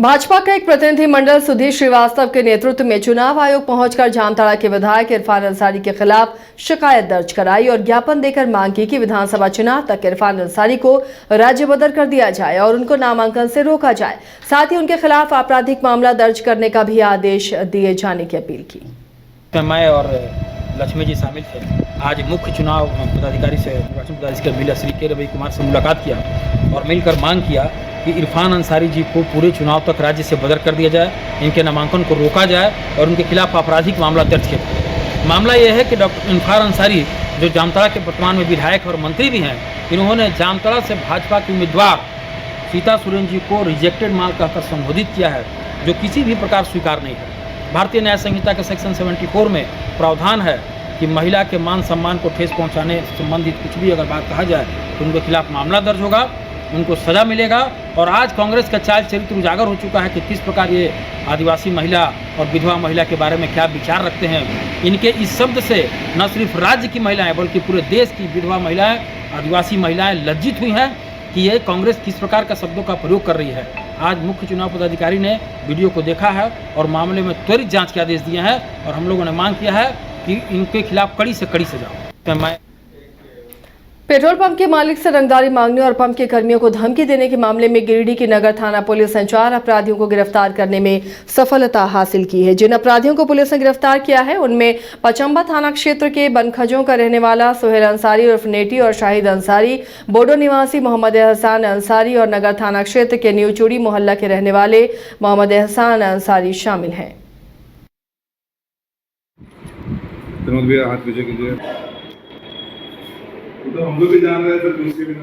भाजपा का एक प्रतिनिधिमंडल सुधीर श्रीवास्तव के नेतृत्व में चुनाव आयोग पहुंचकर जामताड़ा के विधायक इरफान अंसारी के खिलाफ शिकायत दर्ज कराई और ज्ञापन देकर मांग की कि विधानसभा चुनाव तक इरफान अंसारी को राज्य बदर कर दिया जाए और उनको नामांकन से रोका जाए। साथ ही उनके खिलाफ आपराधिक मामला दर्ज करने का भी आदेश दिए जाने की अपील की। मैं और लक्ष्मी जी शामिल थे। आज मुख्य चुनाव पदाधिकारी से निर्वाचन पदाधिकारी मिला श्री के रवि कुमार से मुलाकात किया और मिलकर मांग किया कि इरफान अंसारी जी को पूरे चुनाव तक राज्य से बदर कर दिया जाए, इनके नामांकन को रोका जाए और उनके खिलाफ आपराधिक मामला दर्ज किया जाए। मामला यह है कि डॉक्टर इरफान अंसारी जो जामताड़ा के वर्तमान में विधायक और मंत्री भी हैं, इन्होंने जामताड़ा से भाजपा के उम्मीदवार सीता सोरेन जी को रिजेक्टेड माल कहकर संबोधित किया है, जो किसी भी प्रकार स्वीकार नहीं है। भारतीय न्याय संहिता के सेक्शन 74 में प्रावधान है कि महिला के मान सम्मान को ठेस पहुंचाने संबंधित कुछ भी अगर बात कहा जाए तो उनके खिलाफ मामला दर्ज होगा, उनको सजा मिलेगा। और आज कांग्रेस का चाल चरित्र उजागर हो चुका है कि किस प्रकार ये आदिवासी महिला और विधवा महिला के बारे में क्या विचार रखते हैं। इनके इस शब्द से न सिर्फ राज्य की महिलाएं बल्कि पूरे देश की विधवा महिलाएं, आदिवासी महिलाएं लज्जित हुई हैं कि ये कांग्रेस किस प्रकार का शब्दों का प्रयोग कर रही है। आज मुख्य चुनाव पदाधिकारी ने वीडियो को देखा है और मामले में त्वरित जांच के आदेश दिए हैं और हम लोगों ने मांग किया है कि इनके खिलाफ कड़ी से कड़ी सजा। मैं पेट्रोल पंप के मालिक से रंगदारी मांगने और पंप के कर्मियों को धमकी देने के मामले में गिरिडीह की नगर थाना पुलिस ने 4 अपराधियों को गिरफ्तार करने में सफलता हासिल की है। जिन अपराधियों को पुलिस ने गिरफ्तार किया है उनमें पचम्बा थाना क्षेत्र के बनखजों का रहने वाला सोहेल अंसारी उर्फ नेटी और शाहिद अंसारी, बोडो निवासी मोहम्मद एहसान अंसारी और नगर थाना क्षेत्र के न्यू चूड़ी मोहल्ला के रहने वाले मोहम्मद एहसान अंसारी शामिल हैं। तो हम लोग भी जान रहे हैं सर, दूसरे भी ना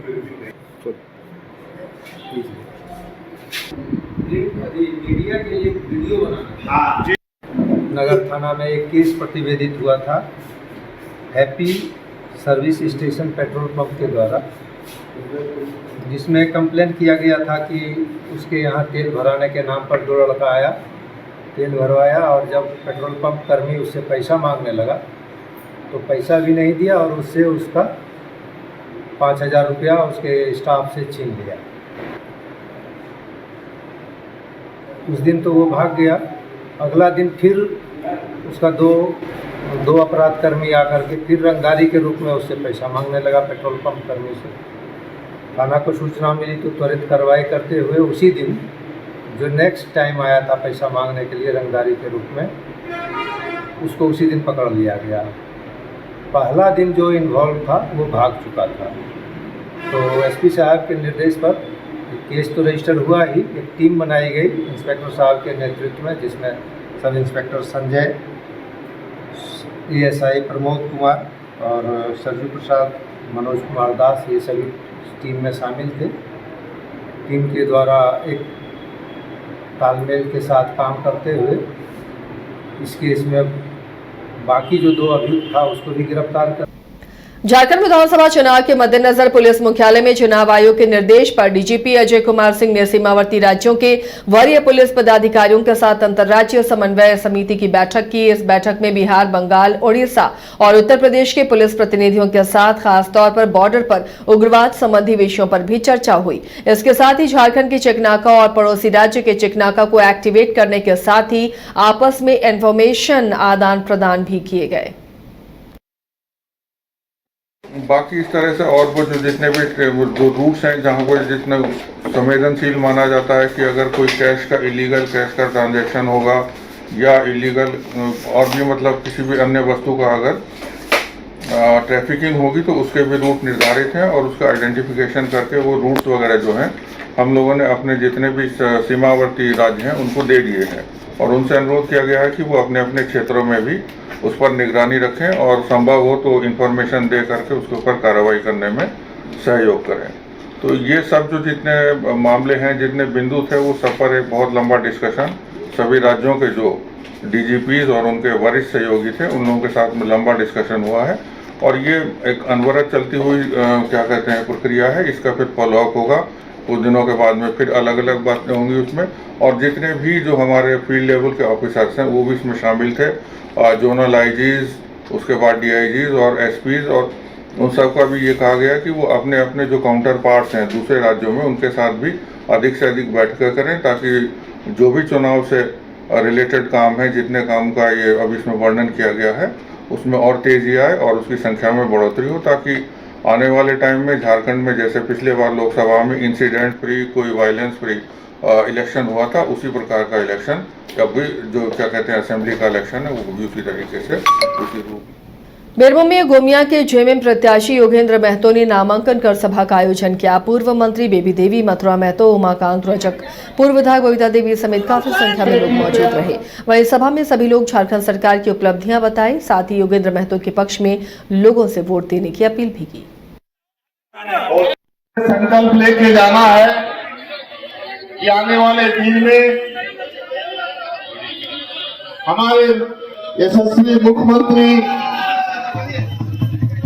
मीडिया के लिए वीडियो बनाना। नगर थाना में एक केस प्रतिवेदित हुआ था happy service station petrol pump के द्वारा, जिसमें कंप्लेंट किया गया था कि उसके यहाँ तेल भराने के नाम पर 2 लड़का आया, तेल भरवाया और जब पेट्रोल पंप कर्मी उससे पैसा मांगने लगा तो पैसा भी नहीं दिया और उससे उसका 5,000 रुपया उसके स्टाफ से छीन लिया। उस दिन तो वो भाग गया। अगला दिन फिर उसका दो अपराध कर्मी आकर के फिर रंगदारी के रूप में उससे पैसा मांगने लगा पेट्रोल पंप कर्मी से। थाना को सूचना मिली तो त्वरित कार्रवाई करते हुए उसी दिन जो नेक्स्ट टाइम आया था पैसा मांगने के लिए रंगदारी के रूप में, उसको उसी दिन पकड़ लिया गया। पहला दिन जो इन्वॉल्व था वो भाग चुका था। तो एसपी साहब के निर्देश पर केस तो रजिस्टर हुआ ही, एक टीम बनाई गई इंस्पेक्टर साहब के नेतृत्व में, जिसमें sub inspector Sanjay, ASI Pramod Kumar और सरजू प्रसाद, मनोज कुमार दास, ये सभी टीम में शामिल थे। टीम के द्वारा एक तालमेल के साथ काम करते हुए इस केस में बाकी जो 2 अभियुक्त था उसको भी गिरफ्तार कर। झारखंड विधानसभा चुनाव के मद्देनजर पुलिस मुख्यालय में चुनाव आयोग के निर्देश पर डीजीपी अजय कुमार सिंह ने सीमावर्ती राज्यों के वरीय पुलिस पदाधिकारियों के साथ अंतर्राज्यीय समन्वय समिति की बैठक की। इस बैठक में बिहार, बंगाल, ओडिशा और उत्तर प्रदेश के पुलिस प्रतिनिधियों के साथ खासतौर पर बॉर्डर पर उग्रवाद संबंधी विषयों पर भी चर्चा हुई। इसके साथ ही झारखंड की चेकनाका और पड़ोसी राज्य के चेकनाका को एक्टिवेट करने के साथ ही आपस में इंफॉर्मेशन आदान प्रदान भी किए गए। बाकी इस तरह से और वो जो जितने भी जो रूट्स हैं जहाँ को जितना संवेदनशील माना जाता है कि अगर कोई इलीगल कैश का ट्रांजैक्शन होगा या इलीगल और भी मतलब किसी भी अन्य वस्तु का अगर ट्रैफिकिंग होगी तो उसके भी रूट निर्धारित हैं और उसका आइडेंटिफिकेशन करके वो रूट्स वगैरह जो हैं हम लोगों ने अपने जितने भी सीमावर्ती राज्य हैं उनको दे दिए हैं और उनसे अनुरोध किया गया है कि वो अपने अपने क्षेत्रों में भी उस पर निगरानी रखें और संभव हो तो इन्फॉर्मेशन दे करके उसके ऊपर कार्रवाई करने में सहयोग करें। तो ये सब जो जितने मामले हैं, जितने बिंदु थे, वो सब पर एक बहुत लंबा डिस्कशन सभी राज्यों के जो डीजीपीज और उनके वरिष्ठ सहयोगी थे उन लोगों के साथ में लंबा डिस्कशन हुआ है और ये एक अनवरत चलती हुई क्या कहते हैं प्रक्रिया है। इसका फिर फॉलोअप होगा कुछ दिनों के बाद में, फिर अलग अलग बातें होंगी उसमें और जितने भी जो हमारे फील्ड लेवल के ऑफिसर्स हैं वो भी इसमें शामिल थे, जोनल आईजीज, उसके बाद डीआईजीज और एसपीज, और उन सब का भी ये कहा गया कि वो अपने अपने जो काउंटर पार्ट्स हैं दूसरे राज्यों में उनके साथ भी अधिक से अधिक बैठकें करें ताकि जो भी चुनाव से रिलेटेड काम है, जितने काम का ये अब इसमें वर्णन किया गया है, उसमें और तेज़ी आए और उसकी संख्या में बढ़ोतरी हो, ताकि आने वाले टाइम में झारखंड में जैसे पिछले बार लोकसभा में इंसिडेंट फ्री, कोई वायलेंस फ्री इलेक्शन हुआ था, उसी प्रकार का इलेक्शन अब भी जो क्या कहते हैं असेंबली का इलेक्शन है वो भी उसी तरीके से उसी रूप। बीरभूम में गोमिया के जेएमएम प्रत्याशी योगेंद्र महतो ने नामांकन कर सभा का आयोजन किया। पूर्व मंत्री बेबी देवी, मथुरा महतो, उमाकांत रजक, पूर्व विधायक बबीता देवी समेत काफी संख्या में लोग मौजूद रहे। वहीं सभा में सभी लोग झारखंड सरकार की उपलब्धियां बताई, साथ ही योगेंद्र महतो के पक्ष में लोगों से वोट देने की अपील भी की। संकल्प लेके जाना है कि आने वाले दिन में हमारे यशस्वी मुख्यमंत्री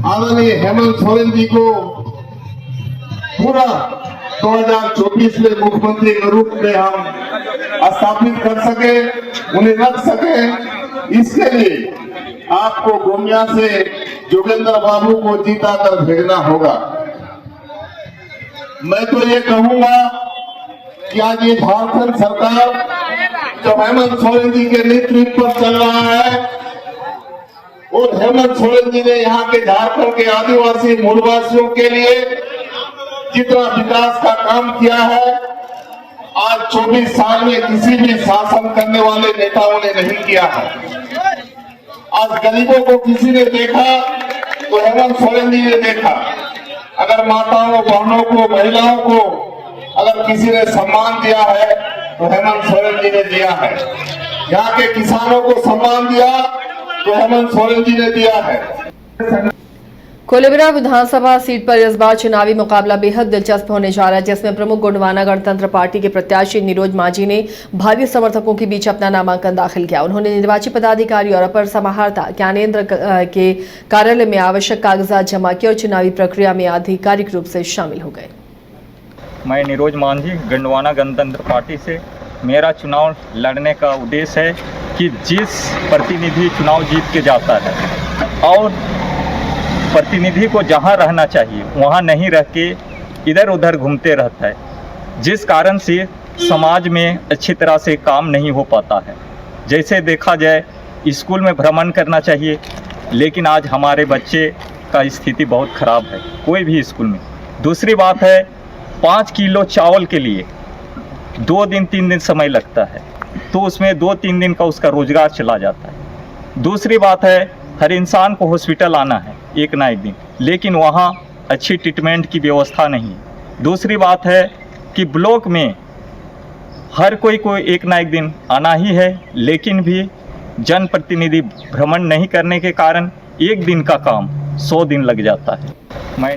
आदरणीय हेमंत सोरेन जी को पूरा 2024 में मुख्यमंत्री के रूप में हम स्थापित कर सके, उन्हें रख सके। इसके लिए आपको गोमिया से जोगेंद्र बाबू को जीता कर भेजना होगा। मैं तो ये कहूंगा कि आज ये झारखंड सरकार जो हेमंत सोरेन जी के नेतृत्व पर चल रहा है और हेमंत सोरेन जी ने यहाँ के झारखंड के आदिवासी मूलवासियों के लिए जितना विकास का काम किया है, आज 24 साल में किसी भी शासन करने वाले नेताओं ने नहीं किया है। आज गरीबों को किसी ने देखा तो हेमंत सोरेन जी ने देखा। अगर माताओं, बहनों को, महिलाओं को अगर किसी ने सम्मान दिया है तो हेमंत सोरेन जी ने दिया है। यहाँ के किसानों को सम्मान दिया तो हेमंत सोरेन जी ने दिया है। कोलेबिरा विधानसभा सीट पर इस बार चुनावी मुकाबला बेहद दिलचस्प होने जा रहा है, जिसमें प्रमुख गोंडवाना गणतंत्र पार्टी के प्रत्याशी नीरोज मांझी ने भारी समर्थकों के बीच अपना नामांकन दाखिल किया। उन्होंने निर्वाची पदाधिकारी और अपर समाहर्ता ज्ञानेंद्र के कार्यालय में आवश्यक कागजात जमा किए और चुनावी प्रक्रिया में आधिकारिक रूप से शामिल हो गए। मैं नीरोज मांझी गोंडवाना गणतंत्र पार्टी से। मेरा चुनाव लड़ने का उद्देश्य है कि जिस प्रतिनिधि चुनाव जीत के जाता है और प्रतिनिधि को जहां रहना चाहिए वहां नहीं रह के इधर उधर घूमते रहता है, जिस कारण से समाज में अच्छी तरह से काम नहीं हो पाता है। जैसे देखा जाए स्कूल में भ्रमण करना चाहिए, लेकिन आज हमारे बच्चे का स्थिति बहुत ख़राब है कोई भी स्कूल में। दूसरी बात है 5 किलो चावल के लिए 2 दिन 3 दिन समय लगता है, तो उसमें 2-3 दिन का उसका रोजगार चला जाता है। दूसरी बात है हर इंसान को हॉस्पिटल आना है एक ना एक दिन, लेकिन वहाँ अच्छी ट्रीटमेंट की व्यवस्था नहीं है। दूसरी बात है कि ब्लॉक में हर कोई को एक ना एक दिन आना ही है, लेकिन भी जनप्रतिनिधि भ्रमण नहीं करने के कारण एक दिन का काम 100 दिन लग जाता है। मैं